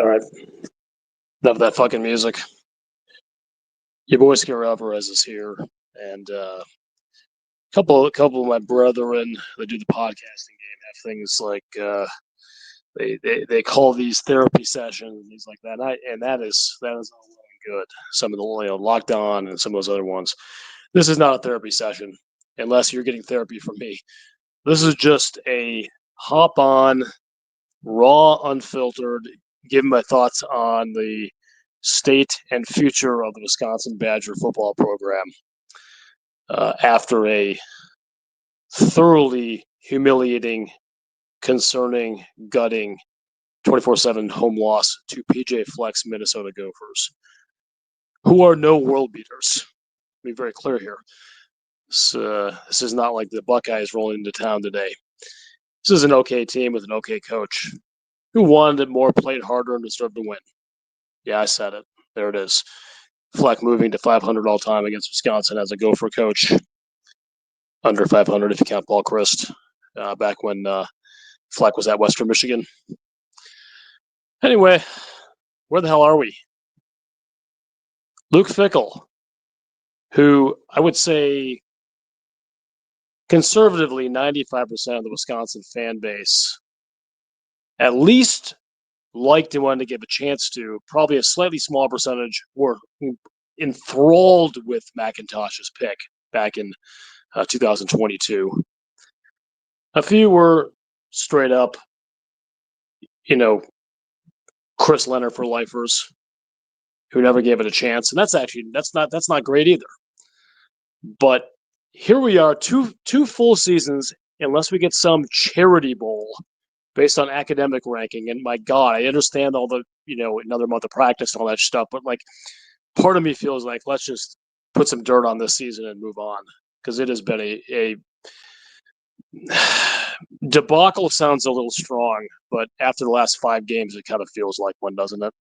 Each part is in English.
All right. Enough of that fucking music. Your boy Scare Alvarez is here, and couple of my brethren that do the podcasting game have things like they call these therapy sessions and things like that. And that is all well and good. Some of the Locked On and some of those other ones. This is not a therapy session unless you're getting therapy from me. This is just a hop on, raw, unfiltered, give my thoughts on the state and future of the Wisconsin Badger football program after a thoroughly humiliating, concerning, gutting 24/7 home loss to PJ Fleck's Minnesota Gophers, who are no world beaters. Be very clear here. This is not like the Buckeyes rolling into town today. This is an okay team with an okay coach who wanted it more, played harder, and deserved to win. Yeah, I said it. There it is. Fleck moving to 500 all time against Wisconsin as a Gopher coach. Under 500 if you count Paul Chryst, back when Fleck was at Western Michigan. Anyway, where the hell are we? Luke Fickle, who I would say conservatively 95% of the Wisconsin fan base at least liked and wanted to give a chance to. Probably a slightly small percentage were enthralled with McIntosh's pick back in 2022. A few were straight up, Chris Leonard for lifers, who never gave it a chance, and that's not great either. But here we are, two full seasons, unless we get some charity bowl based on academic ranking. And my God, I understand all the another month of practice and all that stuff, but like, part of me feels like let's just put some dirt on this season and move on, because it has been a debacle. Sounds a little strong, but after the last 5 games, it kind of feels like one, doesn't it?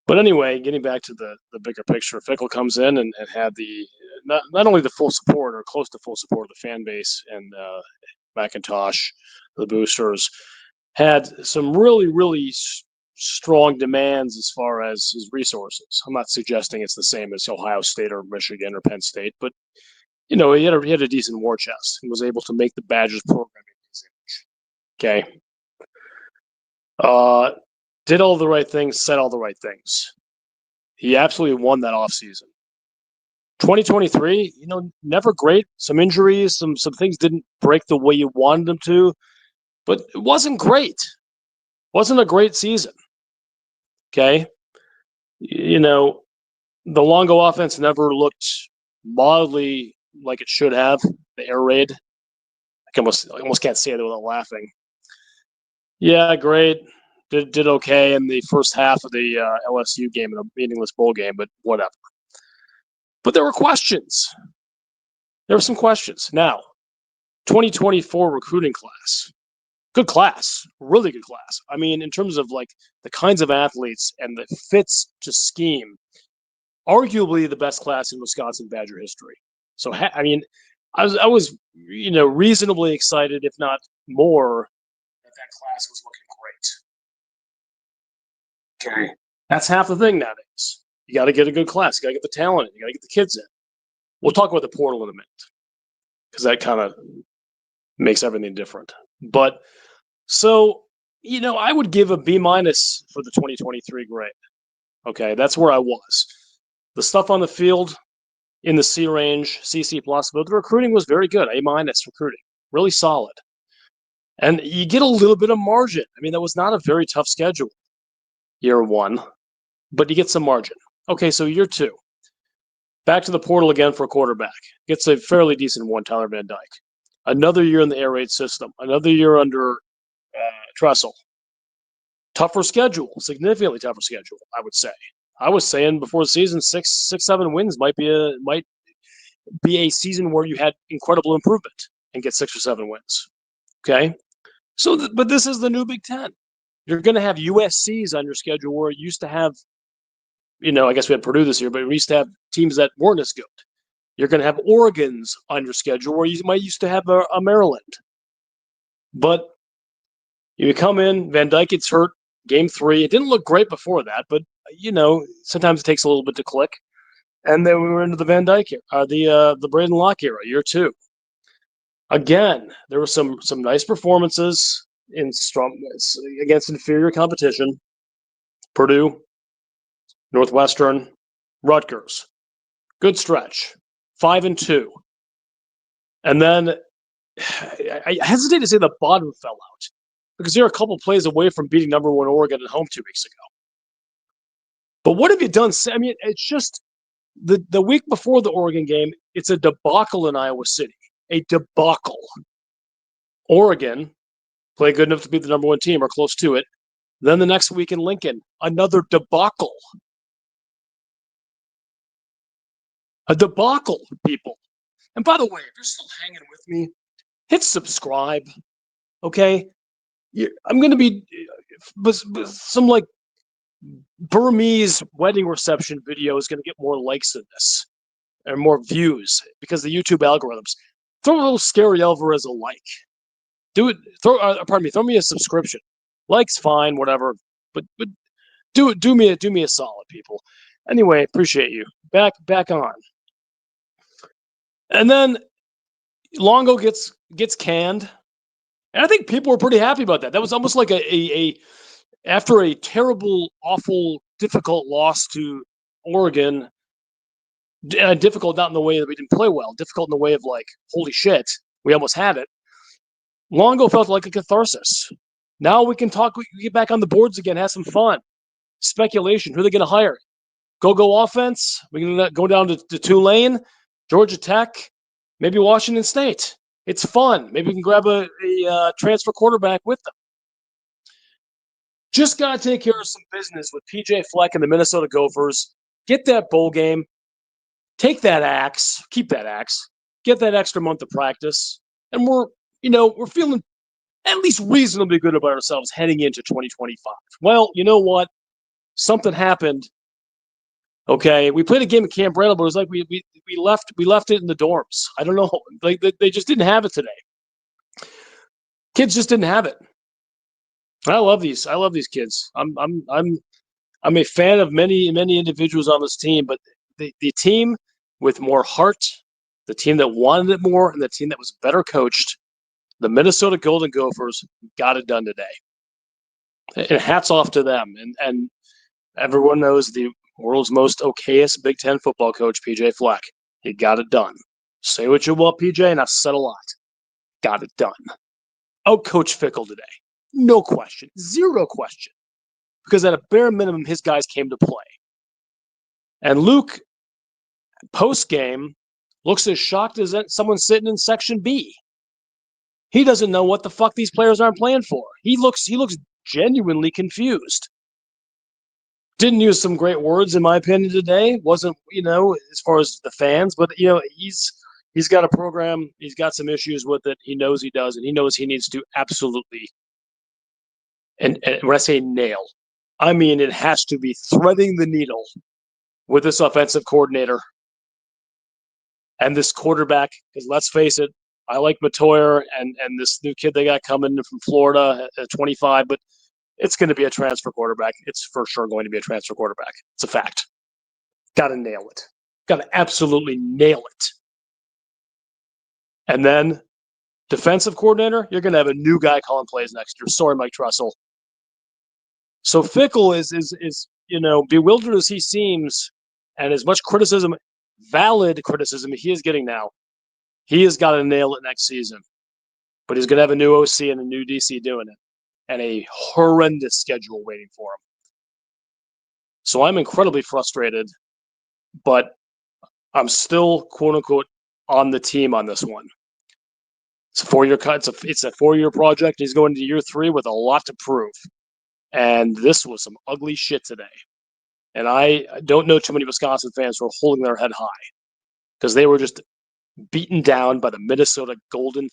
But anyway, getting back to the bigger picture, Fickle comes in and had the not only the full support or close to full support of the fan base, and McIntosh, the boosters, had some really, really strong demands as far as his resources. I'm not suggesting it's the same as Ohio State or Michigan or Penn State, but he had a decent war chest and was able to make the Badgers program in his image. Okay. Did all the right things, said all the right things. He absolutely won that offseason. 2023, never great. Some injuries, some things didn't break the way you wanted them to, but it wasn't great. Wasn't a great season. Okay. The Longo offense never looked mildly like it should have. The air raid. I almost can't say that without laughing. Yeah, great. Did okay in the first half of the LSU game in a meaningless bowl game, but whatever. But there were questions. There were some questions. Now, 2024 recruiting class. Good class. Really good class. I mean, in terms of like the kinds of athletes and the fits to scheme, arguably the best class in Wisconsin Badger history. So, I mean, I was reasonably excited, if not more, that class was looking great. Okay. That's half the thing nowadays. You got to get a good class. You got to get the talent in. You got to get the kids in. We'll talk about the portal in a minute, because that kind of makes everything different. But so, I would give a B- for the 2023 grade. Okay, that's where I was. The stuff on the field in the C range, CC plus, but the recruiting was very good. A- recruiting, really solid. And you get a little bit of margin. I mean, that was not a very tough schedule year 1, but you get some margin. Okay, so year 2, back to the portal again for a quarterback. Gets a fairly decent one, Tyler Van Dyke. Another year in the air raid system. Another year under Tressel. Tougher schedule, significantly tougher schedule, I would say. I was saying before the season, 7 wins might be a season where you had incredible improvement and get 6 or 7 wins. Okay, so but this is the new Big Ten. You're going to have USCs on your schedule where it used to have, I guess we had Purdue this year, but we used to have teams that weren't as good. You're going to have Oregons on your schedule where you might used to have a Maryland. But you come in, Van Dyke gets hurt Game 3. It didn't look great before that, but sometimes it takes a little bit to click. And then we were into the Van Dyke era, the Braden Locke era, year 2. Again, there were some nice performances against inferior competition. Purdue, Northwestern, Rutgers. Good stretch. 5-2. And then I hesitate to say the bottom fell out because they're a couple plays away from beating number 1 Oregon at home 2 weeks ago. But what have you done? I mean, it's just the week before the Oregon game, it's a debacle in Iowa City. A debacle. Oregon play good enough to beat the number 1 team or close to it. Then the next week in Lincoln, another debacle. A debacle, people. And by the way, if you're still hanging with me, hit subscribe, okay? I'm going to be some like Burmese wedding reception video is going to get more likes than this and more views because the YouTube algorithms. Throw a little Scary Alvarez a like. Do it. Throw me a subscription. Likes fine, whatever, but do me a solid, people. Anyway, appreciate you. Back on. And then Longo gets canned. And I think people were pretty happy about that. That was almost like a after a terrible, awful, difficult loss to Oregon. Difficult not in the way that we didn't play well. Difficult in the way of like, holy shit, we almost had it. Longo felt like a catharsis. Now we can talk. We get back on the boards again. Have some fun. Speculation. Who are they going to hire? Go offense. We can go down to Tulane, Georgia Tech, maybe Washington State. It's fun. Maybe we can grab a transfer quarterback with them. Just got to take care of some business with PJ Fleck and the Minnesota Gophers. Get that bowl game. Take that axe. Keep that axe. Get that extra month of practice. And we're feeling at least reasonably good about ourselves heading into 2025. Well, you know what? Something happened. Okay, we played a game at Camp Randall, but it was like we left it in the dorms. I don't know. Like they just didn't have it today. Kids just didn't have it. I love these kids. I'm a fan of many individuals on this team, but the team with more heart, the team that wanted it more, and the team that was better coached, the Minnesota Golden Gophers got it done today. And hats off to them. And everyone knows the world's most okayest Big Ten football coach, PJ Fleck. He got it done. Say what you will, PJ, and I've said a lot. Got it done. Oh, Coach Fickle today. No question. Zero question. Because at a bare minimum, his guys came to play. And Luke, post-game, looks as shocked as someone sitting in Section B. He doesn't know what the fuck these players aren't playing for. He looks genuinely confused. Didn't use some great words, in my opinion, today. Wasn't, as far as the fans, but, he's got a program. He's got some issues with it. He knows he does, and he knows he needs to absolutely, and when I say nail, I mean it has to be threading the needle with this offensive coordinator and this quarterback, because let's face it, I like Matoyer and this new kid they got coming from Florida at 25, but it's going to be a transfer quarterback. It's for sure going to be a transfer quarterback. It's a fact. Got to nail it. Got to absolutely nail it. And then defensive coordinator, you're going to have a new guy calling plays next year. Sorry, Mike Tressel. So Fickle is bewildered as he seems, and as much criticism, valid criticism he is getting now, he has got to nail it next season. But he's going to have a new OC and a new DC doing it, and a horrendous schedule waiting for him. So I'm incredibly frustrated, but I'm still, quote unquote, on the team on this one. It's a 4-year cut. It's a 4-year project. He's going to year 3 with a lot to prove. And this was some ugly shit today. And I don't know too many Wisconsin fans who are holding their head high because they were just beaten down by the Minnesota Golden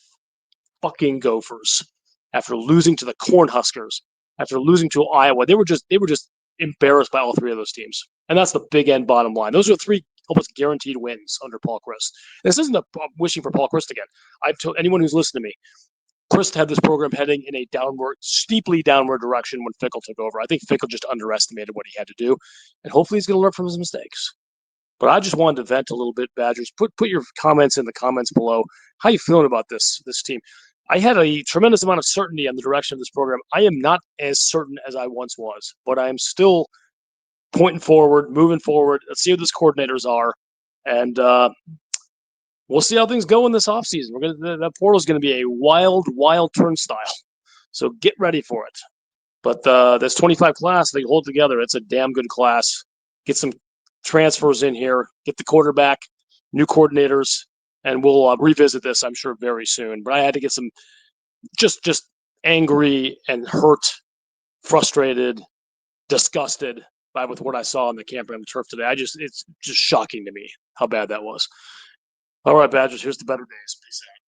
fucking Gophers after losing to the Cornhuskers, after losing to Iowa. They were just embarrassed by all 3 of those teams. And that's the big end bottom line. Those are 3 almost guaranteed wins under Paul Chryst. This isn't wishing for Paul Chryst again. I've told anyone who's listened to me, Chris had this program heading in a steeply downward direction when Fickle took over. I think Fickle just underestimated what he had to do, and hopefully he's going to learn from his mistakes. But I just wanted to vent a little bit, Badgers. Put your comments in the comments below. How you feeling about this team? I had a tremendous amount of certainty on the direction of this program. I am not as certain as I once was, but I am still pointing forward, moving forward. Let's see what these coordinators are, and we'll see how things go in this offseason. That portal is going to be a wild, wild turnstile. So get ready for it. But this 25 class, they hold together. It's a damn good class. Get some transfers in here. Get the quarterback, new coordinators, and we'll revisit this, I'm sure, very soon. But I had to get some just angry and hurt, frustrated, disgusted with what I saw on the camping on the turf today. It's just shocking to me how bad that was. All right, Badgers, here's the better days. Peace out.